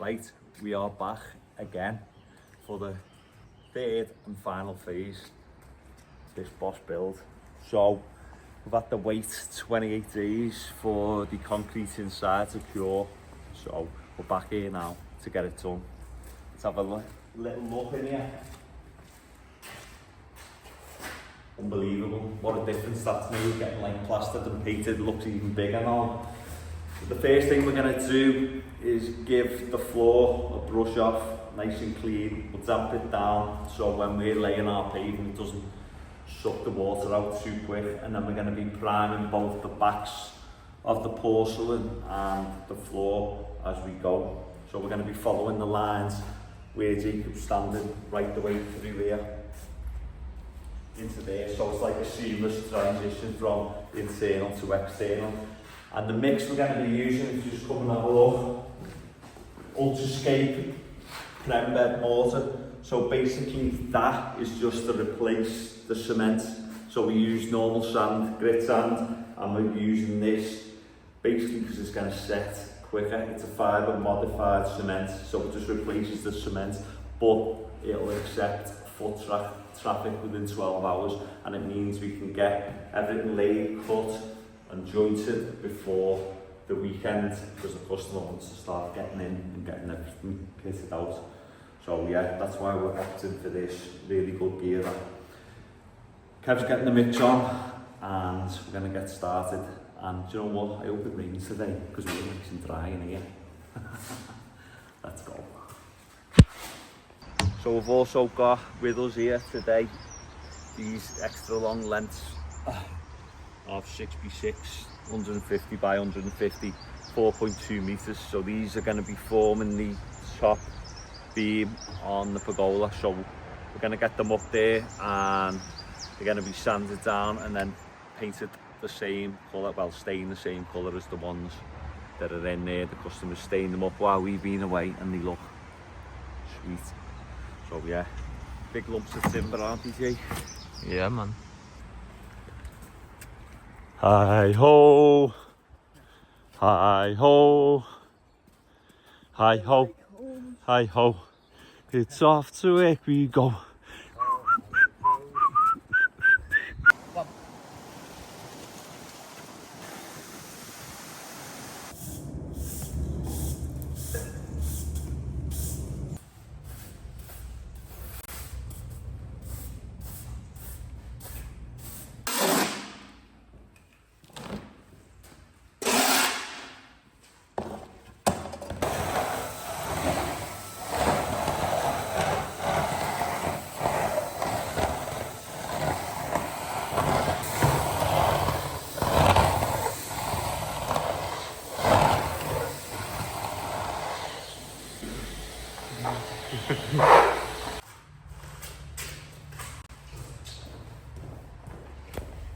Right, we are back again for the third and final phase of this boss build. So we've had to wait 28 days for the concrete inside to cure. So we're back here now to get it done. Let's have a little look in here. Unbelievable, what a difference that's made, getting like plastered and painted, looks even bigger now. So the first thing we're going to do is give the floor a brush off, nice and clean. We'll damp it down so when we're laying our paving it doesn't suck the water out too quick, and then we're going to be priming both the backs of the porcelain and the floor as we go. So we're going to be following the lines where Jacob's standing right the way through here into there, so it's like a seamless transition from internal to external. And the mix we're going to be using, if you just come and have a look, Ultrascape creme bed mortar. So basically that is just to replace the cement. So we use normal sand, grit sand, and we're using this basically because it's going to set quicker. It's a fibre modified cement, so it just replaces the cement, but it'll accept foot traffic within 12 hours, and it means we can get everything laid, cut and jointed before the weekend, because the customer wants to start getting in and getting everything kitted out. So yeah, that's why we're opting for this really good gear. Kev's getting the mix on and we're going to get started. And do you know what, I hope it rains today because we're nice and dry in here. Let's go. So we've also got with us here today these extra long lengths of 6x6, 150 by 150, 4.2 meters. So these are going to be forming the top beam on the pergola. So we're going to get them up there and they're going to be sanded down and then painted the same colour, well, staying the same colour as the ones that are in there. The customers staying them up while we've been away and they look sweet. So yeah, big lumps of timber, aren't they, Jay? Yeah, man. Hi ho, hi ho, hi ho, hi ho. It's off to work we go.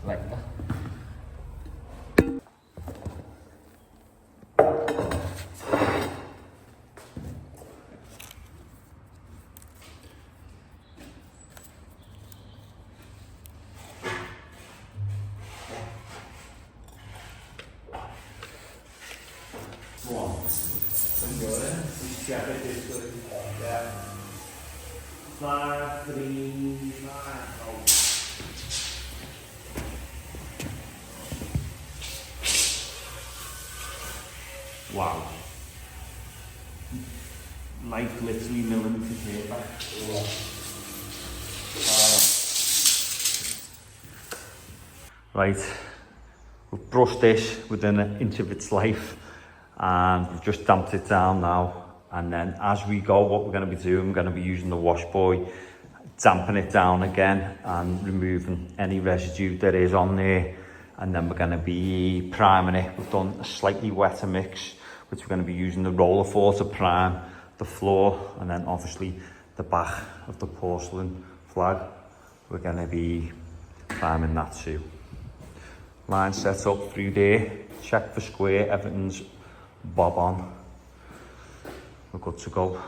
Like that. Yeah. 5, 3, 5. Wow. Like literally millimeter paper. Right, we've brushed this within an inch of its life and we've just damped it down now, and then as we go what we're going to be doing, we're going to be using the wash boy, damping it down again and removing any residue that is on there, and then we're going to be priming it. We've done a slightly wetter mix which we're going to be using the roller for to prime the floor, and then obviously the back of the porcelain flag we're going to be priming that too. Line set up through there, check for square, everything's bob on, we're good to go.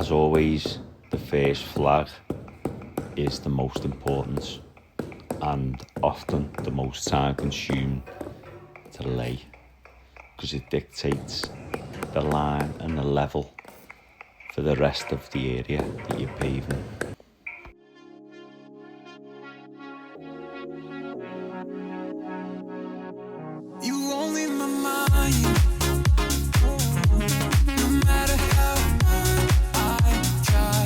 As always, the first flag is the most important and often the most time consuming to lay, because it dictates the line and the level for the rest of the area that you're paving. You only my mind. No matter how hard I try,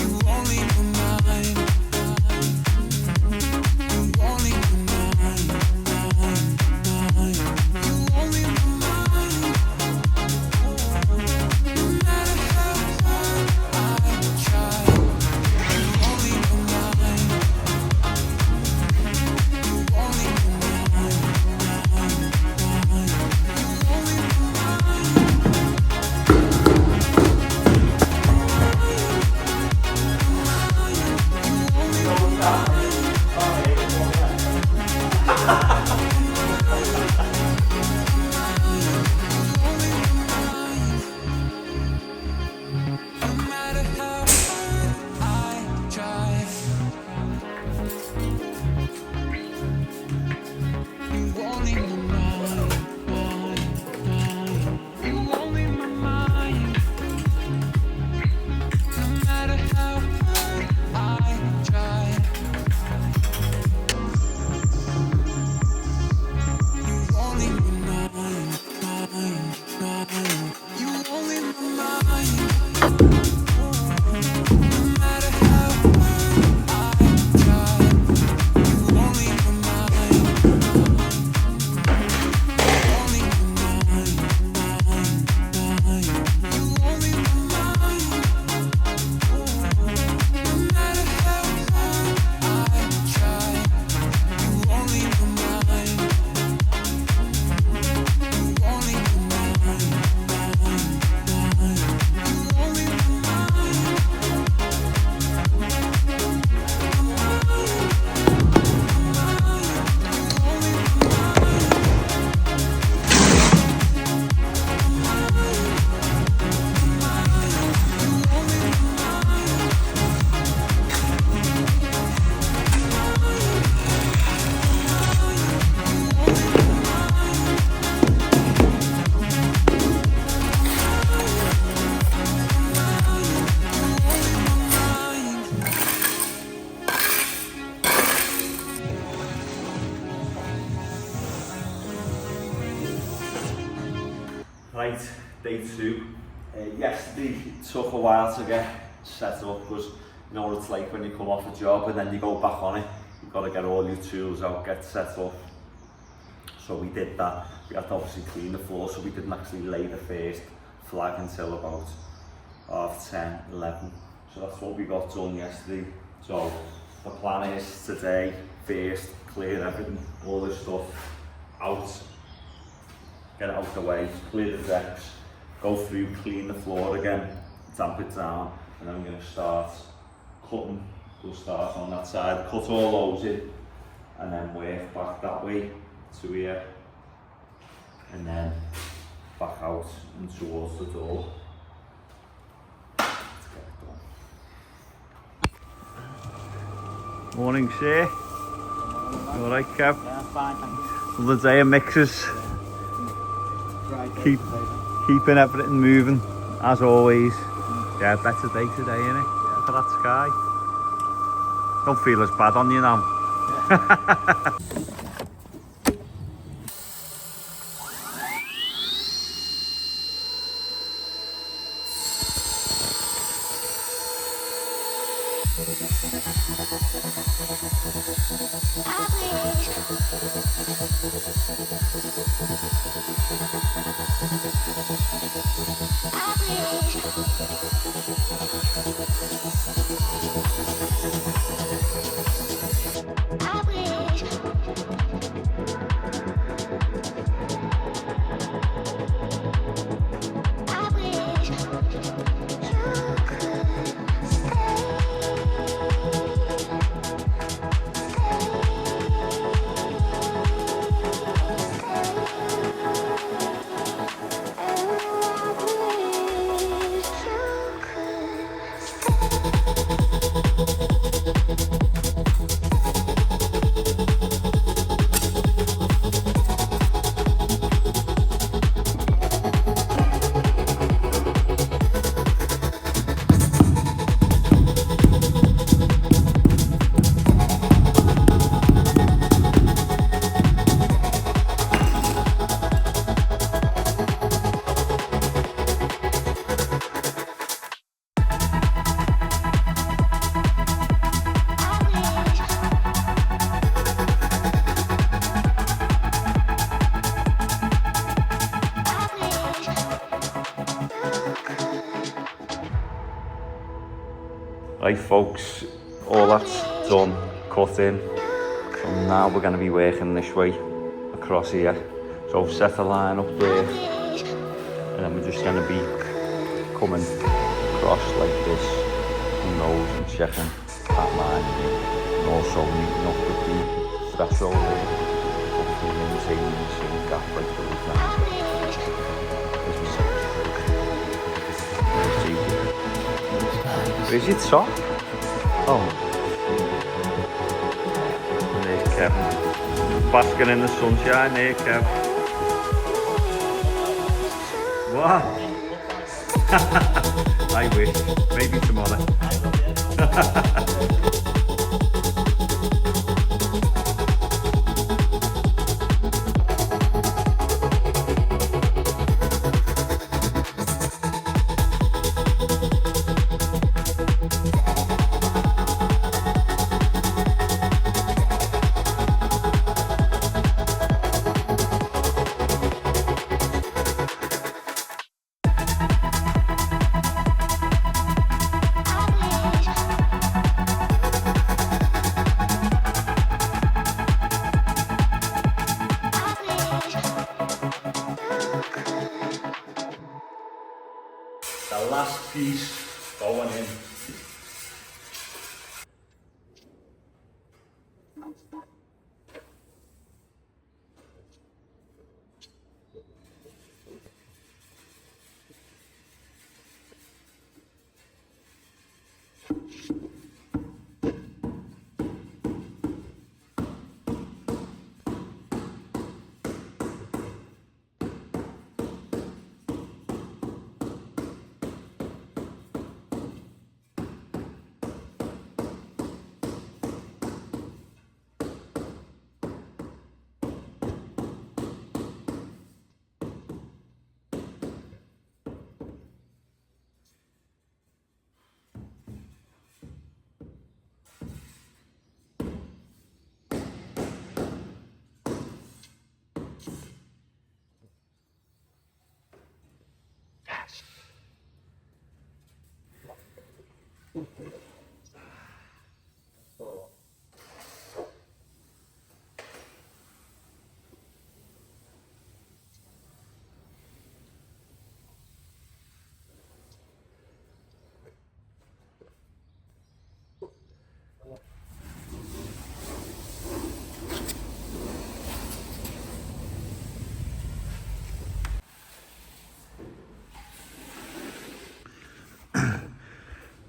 you only my mind. You only my mind. You only my mind. No matter how hard I try, you only my mind. You only my mind. Right, day two. Yesterday it took a while to get set up because you know what it's like when you come off a job and then you go back on it. You've got to get all your tools out, get set up. So we did that. We had to obviously clean the floor, so we didn't actually lay the first flag until about 10, 11. So that's what we got done yesterday. So the plan is today, first, clear everything, all this stuff out. Get it out of the way, clear the decks, go through, clean the floor again, damp it down, and then I'm going to start cutting. We'll start on that side, cut all those in, and then work back that way to here, and then back out and towards the door. Let's get it done. Morning, sir. You alright, Kev? Yeah, fine, thank you. Another day of mixes. Keeping everything moving, as always. Yeah, better day today, innit? Yeah. Look at that sky. Don't feel as bad on you now. Right folks, all that's done, cut in. So now we're going to be working this way across here. So set a line up there, and then we're just going to be coming across like this, who knows, and checking that line here. And also meeting up with the threshold there, hopefully maintaining the same gap like those lines. Is it soft? Oh. And there's Kevin. Basking in the sunshine there, Kev. What? I wish. Maybe tomorrow. The last piece going in.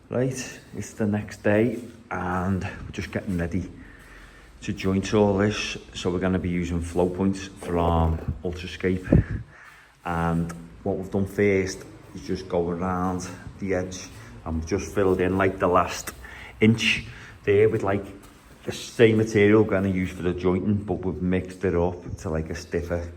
Right, it's the next day and we're just getting ready to joint all this. So we're going to be using Flowpoint from Ultrascape, and what we've done first is just go around the edge and we've just filled in like the last inch there with like the same material we're going to use for the jointing, but we've mixed it up to like a stiffer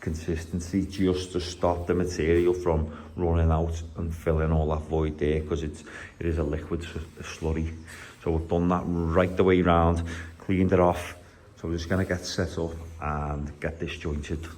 consistency just to stop the material from running out and filling all that void there, because it is a liquid slurry. So we've done that right the way around, cleaned it off. So we're just going to get set up and get this jointed.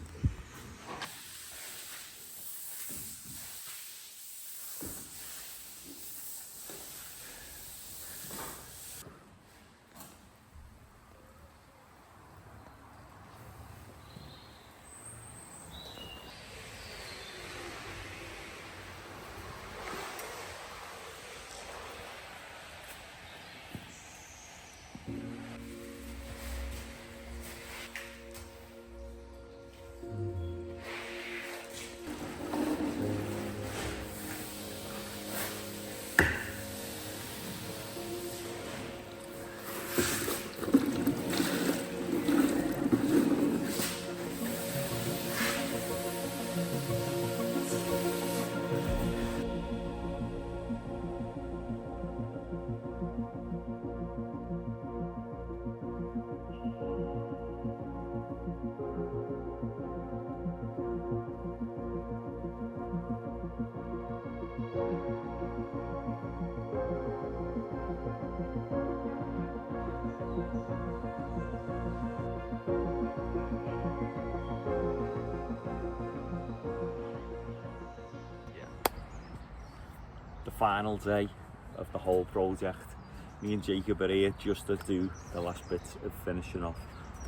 final day of the whole project. Me and Jacob are here just to do the last bits of finishing off.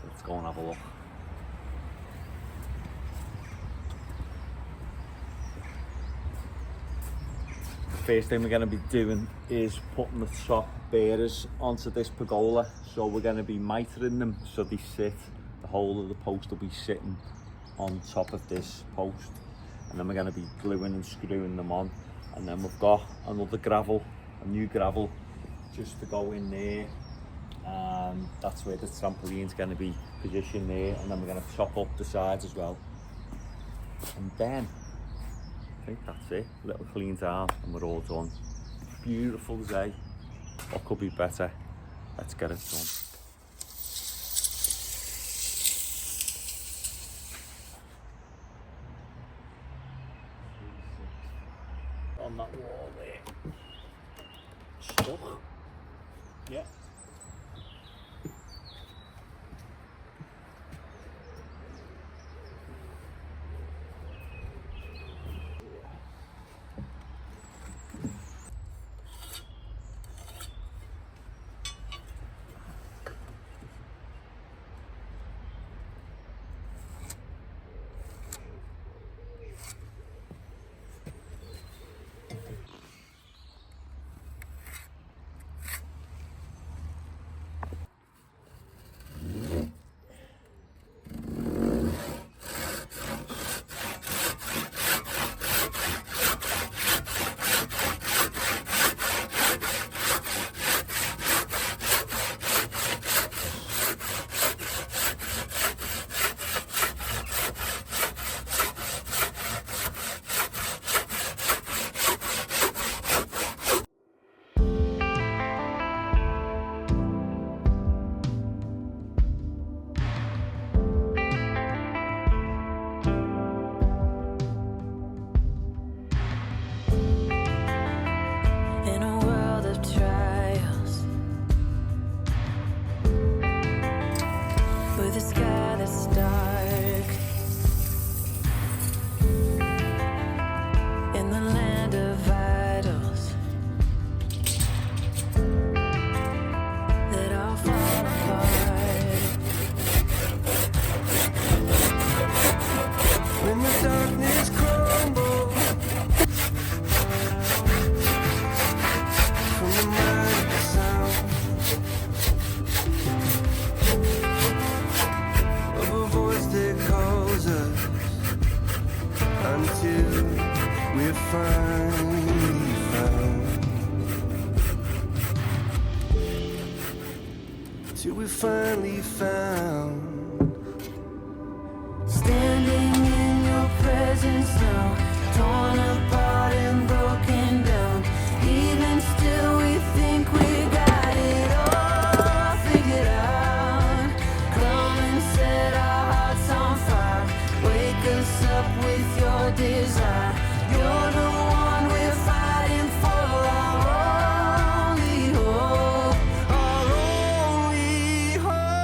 Let's go and have a look. The first thing we're going to be doing is putting the top bearers onto this pergola. So we're going to be mitering them so they sit, the whole of the post will be sitting on top of this post. And then we're going to be gluing and screwing them on. And then we've got another gravel, a new gravel, just to go in there. That's where the trampoline's going to be positioned there. And then we're going to chop up the sides as well. And then, I think that's it. A little clean down and we're all done. Beautiful day. What could be better? Let's get it done. On that wall there. Stuck. Yeah. Till we finally found, standing in your presence now, torn apart and broken down. Even still we think we got it all figured out. Come and set our hearts on fire, wake us up with your desire. You're the one we're fighting for, our only hope, our only hope.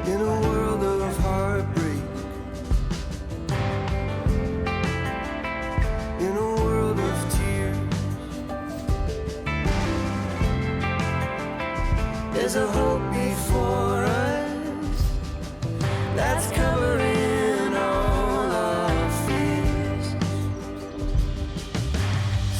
In a world of heartbreak, in a world of tears, there's a hope before us that's covering all our fears.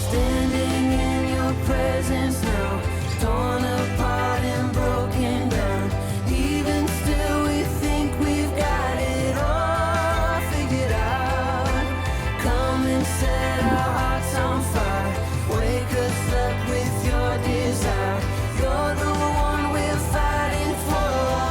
Standing in your presence now, torn apart and broken down. Even still we think we've got it all figured out. Come and set our hearts on fire, wake us up with your desire. You're the one we're fighting for.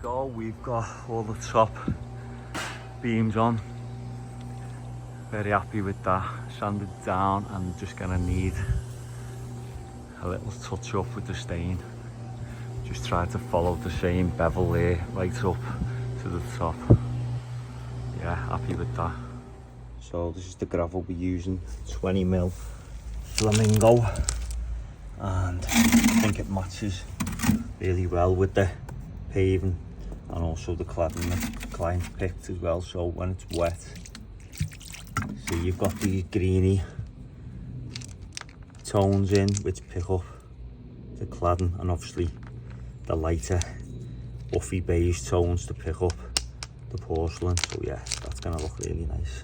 go, we've got all the top beams on. Very happy with that. Sanded down and just gonna need a little touch up with the stain. Just try to follow the same bevel there right up to the top. Yeah, happy with that. So this is the gravel we're using, 20mm Flamingo, and I think it matches really well with the paving and also the cladding the client picked as well. So when it's wet, so you've got these greeny tones in which pick up the cladding, and obviously the lighter buffy beige tones to pick up the porcelain. So yeah, that's gonna look really nice.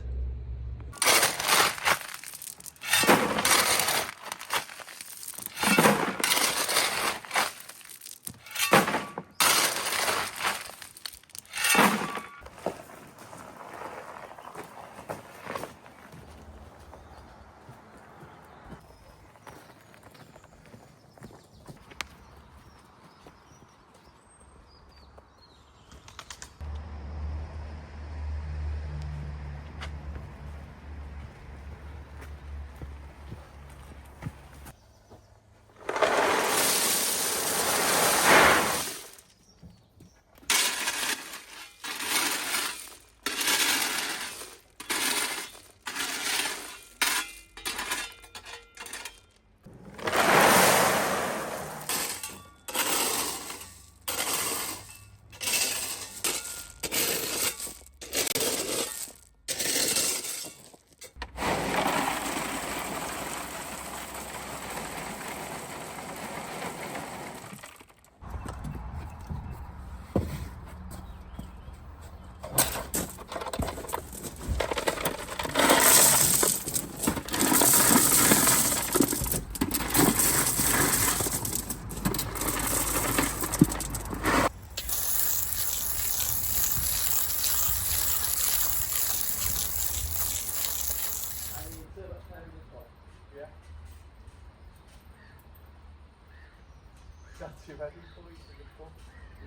That's you ready for you to get full?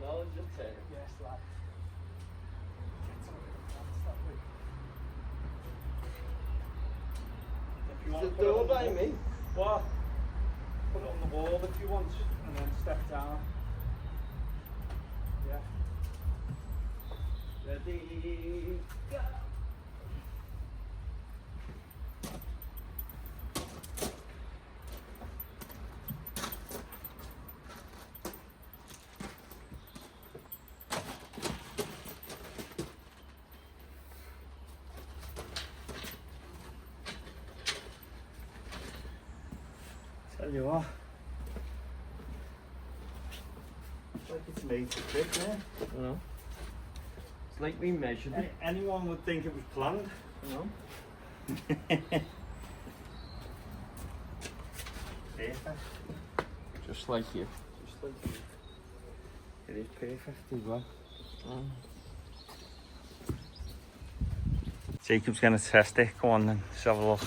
No, just turn it. Yes, lad. If you want Is to it put it on done the by wall- me? What? Put it on the wall if you want, and then step down. Yeah. Ready, go! Tell you what. It's like it's made to fit, yeah? You know? It's like we measured it, Anyone would think it was planned. you know? Perfect. Just like you. Just like you. It is perfect as well. Jacob's gonna test it. Come on then, let's have a look.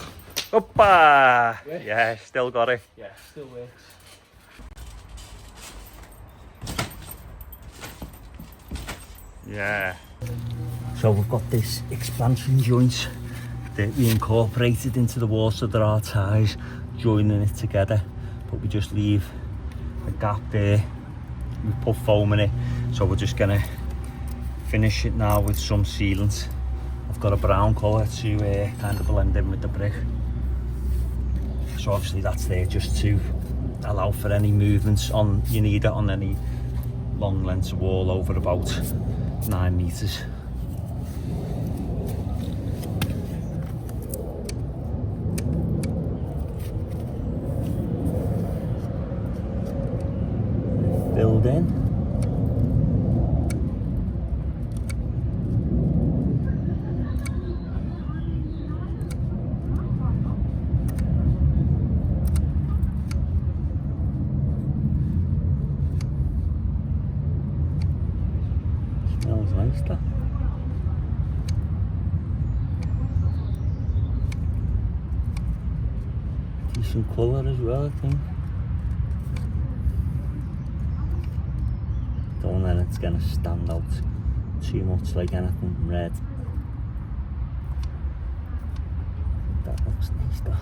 Hoppa! Yeah. Yeah, still got it. Yeah, still works. Yeah. So we've got this expansion joint that we incorporated into the wall, so there are ties joining it together, but we just leave a gap there. We put foam in it, so we're just gonna finish it now with some sealant. I've got a brown colour to kind of blend in with the brick. So obviously that's there just to allow for any movements on, you need it on any long lengths of wall over about 9 metres. Build in. Smells nice, that. Decent colour as well, I think. Don't let it's gonna stand out too much like anything red. That looks nice though.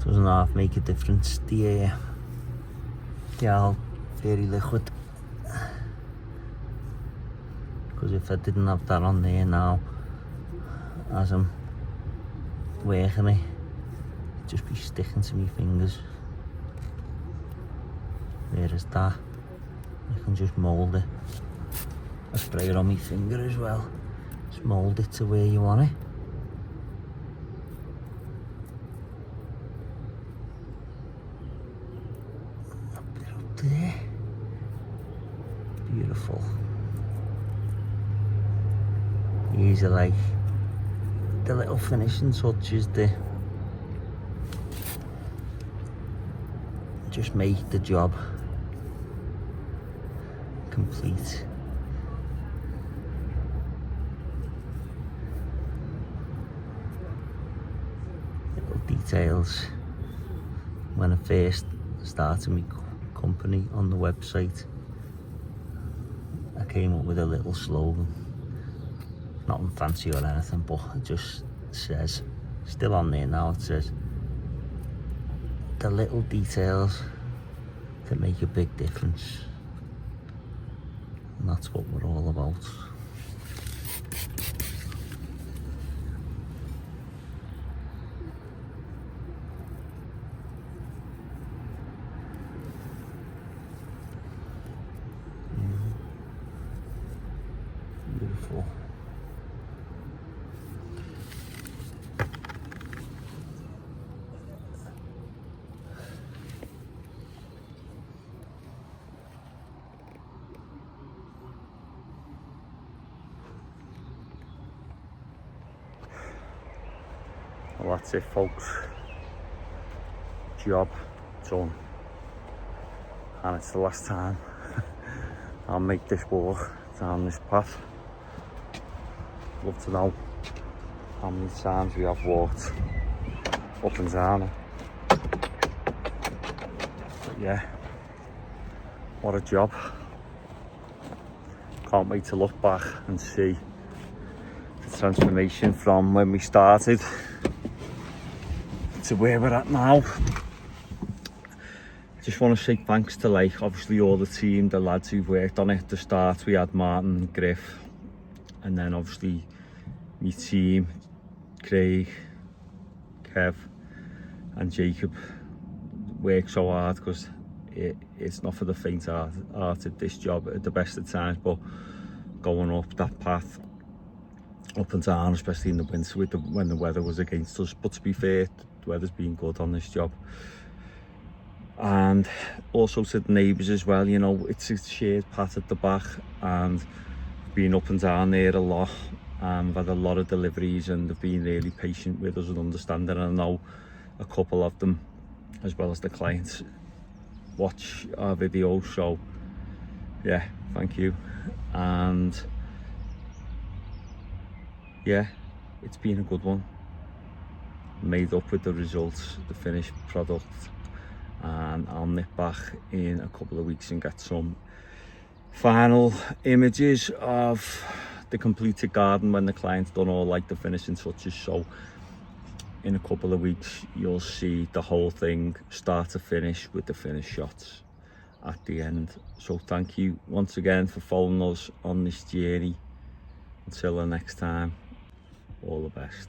Doesn't half make a difference, the all very liquid, because if I didn't have that on there now as I'm working it, it'd just be sticking to my fingers, whereas that I can just mould it. I spray it on my finger as well, just mould it to where you want it. There. Beautiful. These are like the little finishing touches that just make the job complete. Little details. When I first started my company on the website, I came up with a little slogan, nothing fancy or anything, but it just says, still on there now, it says, the little details that make a big difference, and that's what we're all about. Beautiful. Well, that's it, folks. Job done, and it's the last time I'll make this walk down this path. Love to know how many times we have walked up and down it. But yeah, what a job. Can't wait to look back and see the transformation from when we started to where we're at now. I just want to say thanks to obviously all the team, the lads who've worked on it at the start. We had Martin, Griff, and then obviously my team, Craig, Kev and Jacob, worked so hard, because it's not for the faint-hearted, this job at the best of times, but going up that path, up and down, especially in the winter when the weather was against us. But to be fair, the weather's been good on this job. And also to the neighbours as well, you know, it's a shared path at the back, and been up and down there a lot. We've had a lot of deliveries, and they've been really patient with us and understanding. And I know a couple of them, as well as the clients, watch our videos, so yeah, thank you. And yeah, it's been a good one. Made up with the results, the finished product, and I'll nip back in a couple of weeks and get some final images of the completed garden when the client's done all the finishing touches. So in a couple of weeks you'll see the whole thing start to finish with the finished shots at the end. So thank you once again for following us on this journey. Until the next time, all the best.